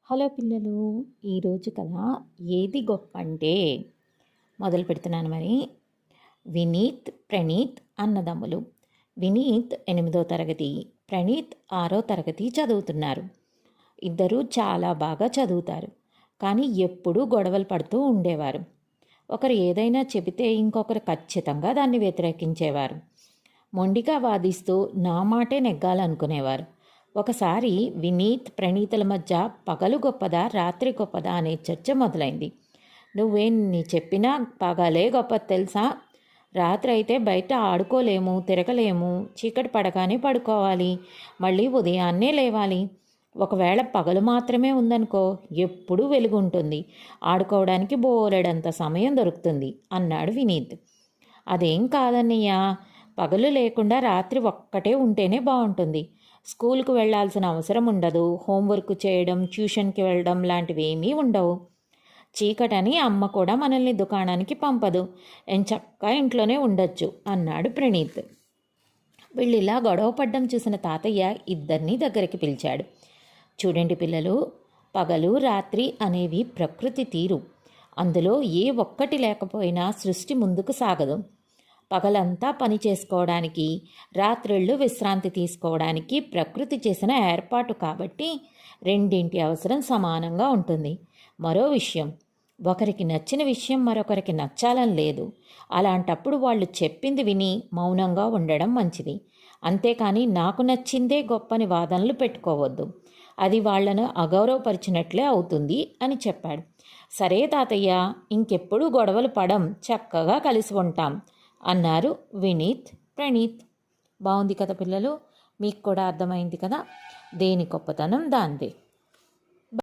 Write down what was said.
Hello పిల్లలు, ఈరోజు కథ ఏది గొప్ప అంటే మొదలు పెడుతున్నాను. మరి వినీత్, ప్రణీత్ అన్నదమ్ములు. వినీత్ 8వ తరగతి, ప్రణీత్ 6వ తరగతి చదువుతున్నారు. ఇద్దరూ చాలా బాగా చదువుతారు, కానీ ఎప్పుడూ గొడవలు పడుతూ ఉండేవారు. ఒకరు ఏదైనా చెబితే ఇంకొకరు ఖచ్చితంగా దాన్ని వ్యతిరేకించేవారు. మొండిగా వాదిస్తూ నా మాటే నెగ్గాలనుకునేవారు. ఒకసారి వినీత్, ప్రణీతుల మధ్య పగలు గొప్పదా రాత్రి గొప్పదా అనే చర్చ మొదలైంది. నువ్వేన్ని చెప్పినా పగలే గొప్ప తెలుసా? రాత్రి అయితే బయట ఆడుకోలేము, తిరగలేము, చీకటి పడగానే పడుకోవాలి, మళ్ళీ ఉదయాన్నే లేవాలి. ఒకవేళ పగలు మాత్రమే ఉందనుకో, ఎప్పుడూ వెలుగు ఉంటుంది, ఆడుకోవడానికి బోలెడంత సమయం దొరుకుతుంది అన్నాడు వినీత్. అదేం కాదన్నయ్యా, పగలు లేకుండా రాత్రి ఒక్కటే ఉంటేనే బాగుంటుంది. స్కూల్కు వెళ్లాల్సిన అవసరం ఉండదు, హోంవర్క్ చేయడం, ట్యూషన్కి వెళ్ళడం లాంటివి ఏమీ ఉండవు. చీకటని అమ్మ కూడా మనల్ని దుకాణానికి పంపదు, ఎంచక్కా ఇంట్లోనే ఉండొచ్చు అన్నాడు ప్రణీత్. వీళ్ళిలా గొడవ పడ్డం చూసిన తాతయ్య ఇద్దరినీ దగ్గరికి పిలిచాడు. చూడండి పిల్లలు, పగలు రాత్రి అనేవి ప్రకృతి తీరు. అందులో ఏ ఒక్కటి లేకపోయినా సృష్టి ముందుకు సాగదు. పగలంతా పని చేసుకోవడానికి, రాత్రిళ్ళు విశ్రాంతి తీసుకోవడానికి ప్రకృతి చేసిన ఏర్పాటు కాబట్టి రెండింటి అవసరం సమానంగా ఉంటుంది. మరో విషయం, ఒకరికి నచ్చిన విషయం మరొకరికి నచ్చాలని లేదు. అలాంటప్పుడు వాళ్ళు చెప్పింది విని మౌనంగా ఉండడం మంచిది. అంతేకాని నాకు నచ్చిందే గొప్పని వాదనలు పెట్టుకోవద్దు. అది వాళ్లను అగౌరవపరిచినట్లే అవుతుంది అని చెప్పాడు. సరే తాతయ్య, ఇంకెప్పుడు గొడవలు పడం, చక్కగా కలిసి ఉంటాం అన్నారు వినీత్, ప్రణీత్. బాగుంది కదా పిల్లలు, మీకు కూడా అర్థమైంది కదా, దేని గొప్పతనం దాందే.